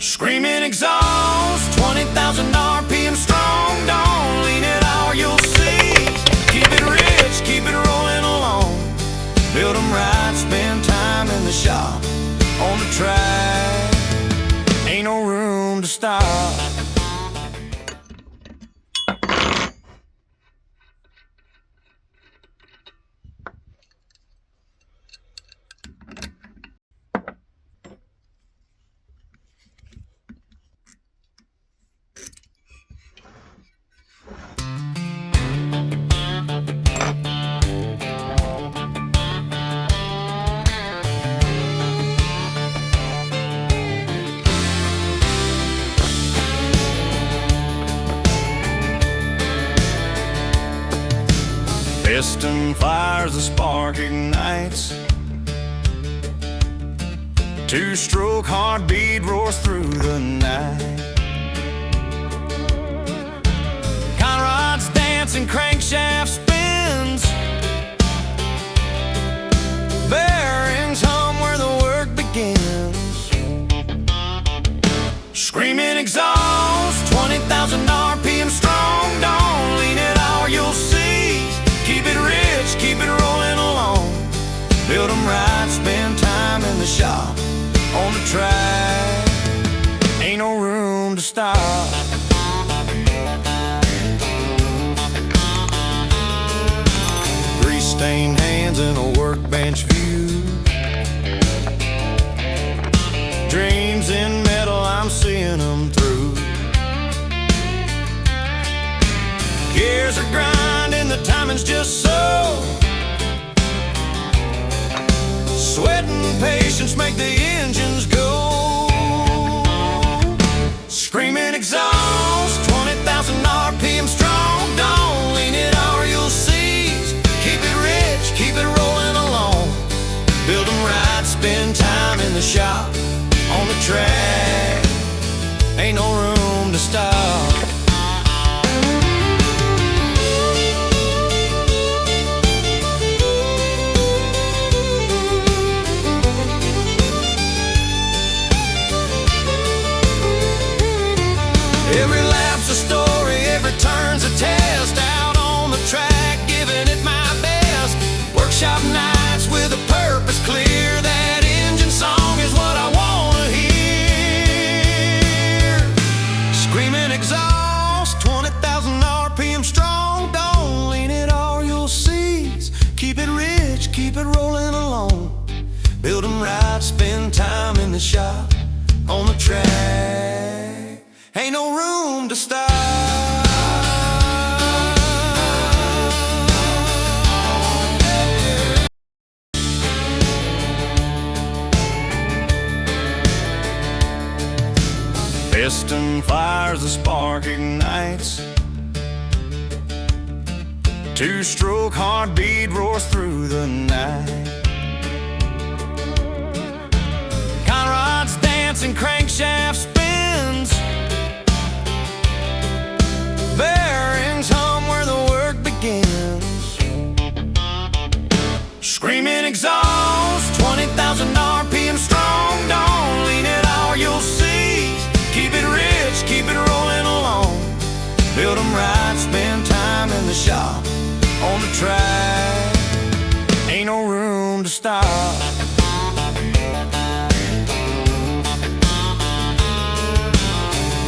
Screaming exhaust, 20,000 RPM strong. Don't lean it all, you'll see. Keep it rich, keep it rolling along. Build 'em right, spend time in the shop. On the track, ain't no room to stop. Piston fires, the spark ignites. Two-stroke heartbeat roars through the night. Conrod's dancing, crankshaft spins. Bearings hum where the work begins. Screaming exhaust, 20,000 RPM strong. Don't lean it all, you'll see. Keep it rich, keep it rolling along. Build 'em right, spend time in the shop. On the track, ain't no room to stop. Grease-stained hands in a workbench view. Dreams in metal, I'm seeing them through. Gears are grinding, the timing's just so. Sweat and patience make the engines go. Screaming exhaust, 20,000 RPM strong. Don't lean it or you'll seize. Keep it rich, keep it rolling along. Build 'em right, spend time in the shop. On the track, ain't no room to stop. Every lap's a story, every turn's a test. Out on the track, giving it my best. Workshop nights with a purpose clear. That engine song is what I wanna hear. Screaming exhaust, 20,000 RPM strong. Don't lean it or you'll seize. Keep it rich, keep it rolling along. Build 'em right, spend time in the shop. On the track, ain't no room to stop. Piston fires, the spark ignites. Two-stroke heartbeat roars through the night. Conrod's dancing, crankshaft spins. Bearings hum where the work begins. Screaming exhaust, 20,000 RPM strong. Don't lean it or you'll seize. Keep it rich, keep it rolling along. Build 'em right, spend time in the shop. On the track, ain't no room to stop.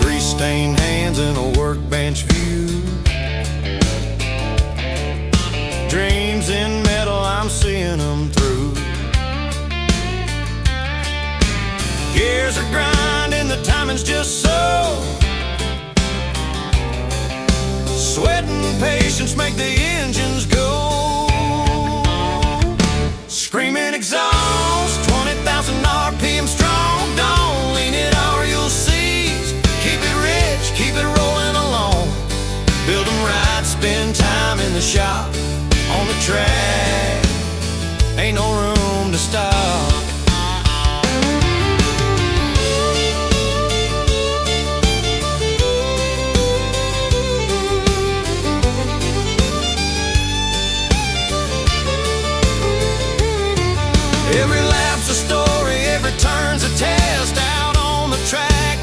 Grease-stained hands in a workbench view. Dreams in metal, I'm seeing them through. Gears are grinding, the timing's just so. Sweat and patience make the engines go. Screaming exhaust, 20,000 RPM strong. Don't lean it or you'll seize. Keep it rich, keep it rolling along. Build 'em right, spend time in the shop. On the track, ain't no room to stop. Every lap's a story, every turn's a test. Out on the track,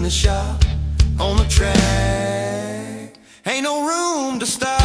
the shop, on the track. Ain't no room to stop.